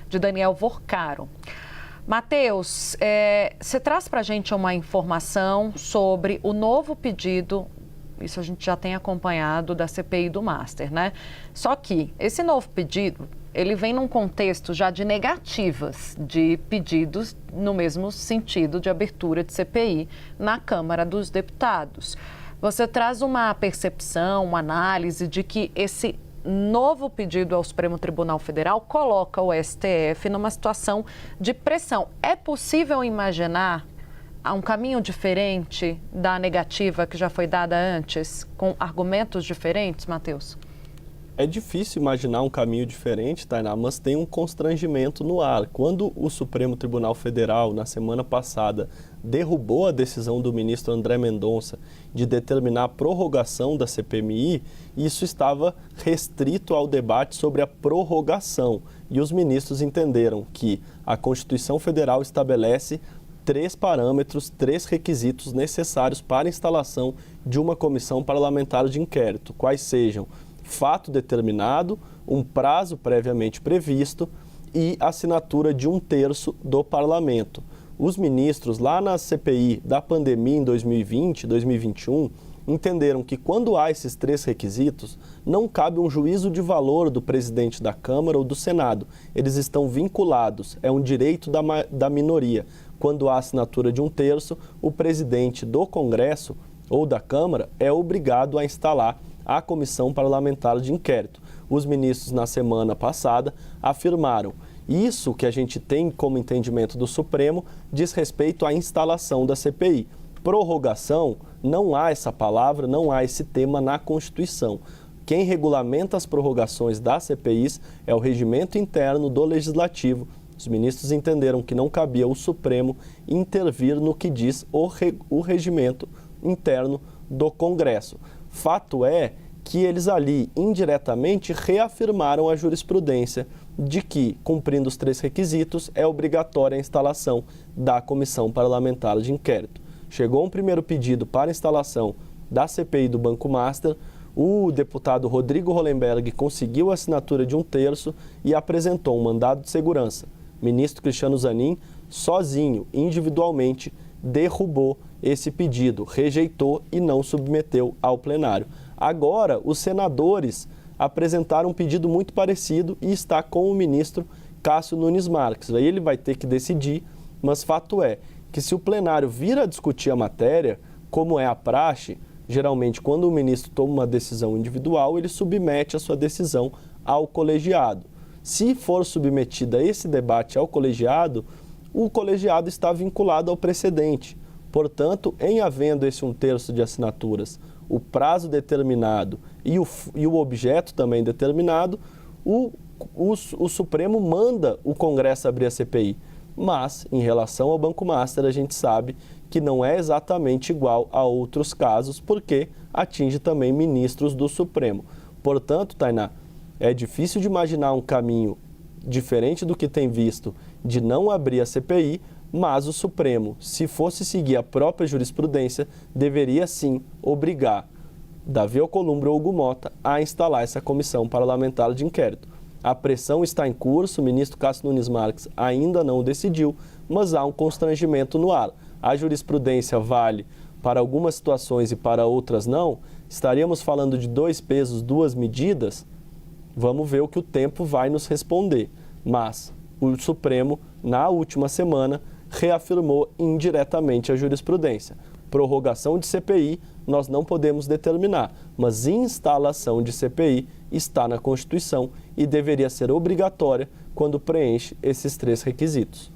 de Daniel Vorcaro. Matheus, você traz para a gente uma informação sobre o novo pedido, isso a gente já tem acompanhado, da CPI do Master, né? Só que esse novo pedido, ele vem num contexto já de negativas de pedidos no mesmo sentido de abertura de CPI na Câmara dos Deputados. Você traz uma percepção, uma análise de que esse novo pedido ao Supremo Tribunal Federal coloca o STF numa situação de pressão. É possível imaginar um caminho diferente da negativa que já foi dada antes, com argumentos diferentes, Matheus? É difícil imaginar um caminho diferente, Tainá, mas tem um constrangimento no ar. Quando o Supremo Tribunal Federal, na semana passada, derrubou a decisão do ministro André Mendonça de determinar a prorrogação da CPMI, isso estava restrito ao debate sobre a prorrogação. E os ministros entenderam que a Constituição Federal estabelece 3 parâmetros, 3 requisitos necessários para a instalação de uma comissão parlamentar de inquérito, quais sejam fato determinado, um prazo previamente previsto e assinatura de 1/3 do parlamento. Os ministros, lá na CPI da pandemia em 2020, 2021, entenderam que quando há esses 3 requisitos, não cabe um juízo de valor do presidente da Câmara ou do Senado. Eles estão vinculados, é um direito da minoria. Quando há assinatura de 1/3, o presidente do Congresso ou da Câmara é obrigado a instalar a comissão parlamentar de inquérito. Os ministros, na semana passada, afirmaram isso que a gente tem como entendimento do Supremo diz respeito à instalação da CPI. Prorrogação, não há essa palavra, não há esse tema na Constituição. Quem regulamenta as prorrogações das CPIs é o regimento interno do Legislativo. Os ministros entenderam que não cabia ao Supremo intervir no que diz o regimento interno do Congresso. Fato é que eles ali, indiretamente, reafirmaram a jurisprudência de que, cumprindo os 3 requisitos, é obrigatória a instalação da Comissão Parlamentar de Inquérito. Chegou um primeiro pedido para a instalação da CPI do Banco Master, o deputado Rodrigo Hollenberg conseguiu a assinatura de 1/3 e apresentou um mandado de segurança. O ministro Cristiano Zanin, sozinho, individualmente, derrubou esse pedido, rejeitou e não submeteu ao plenário. Agora, os senadores apresentaram um pedido muito parecido e está com o ministro Cássio Nunes Marques. Aí ele vai ter que decidir, mas fato é que se o plenário vir a discutir a matéria, como é a praxe, geralmente quando o ministro toma uma decisão individual, ele submete a sua decisão ao colegiado. Se for submetida esse debate ao colegiado, o colegiado está vinculado ao precedente. Portanto, em havendo esse 1/3 de assinaturas, o prazo determinado e o objeto também determinado, o Supremo manda o Congresso abrir a CPI. Mas, em relação ao Banco Master, a gente sabe que não é exatamente igual a outros casos, porque atinge também ministros do Supremo. Portanto, Tainá, é difícil de imaginar um caminho diferente do que tem visto de não abrir a CPI, mas o Supremo, se fosse seguir a própria jurisprudência, deveria sim obrigar Davi Alcolumbre ou Hugo Mota a instalar essa comissão parlamentar de inquérito. A pressão está em curso, o ministro Cássio Nunes Marques ainda não decidiu, mas há um constrangimento no ar. A jurisprudência vale para algumas situações e para outras não? Estaríamos falando de 2 pesos, 2 medidas? Vamos ver o que o tempo vai nos responder. Mas o Supremo, na última semana, reafirmou indiretamente a jurisprudência. Prorrogação de CPI nós não podemos determinar, mas instalação de CPI está na Constituição e deveria ser obrigatória quando preenche esses 3 requisitos.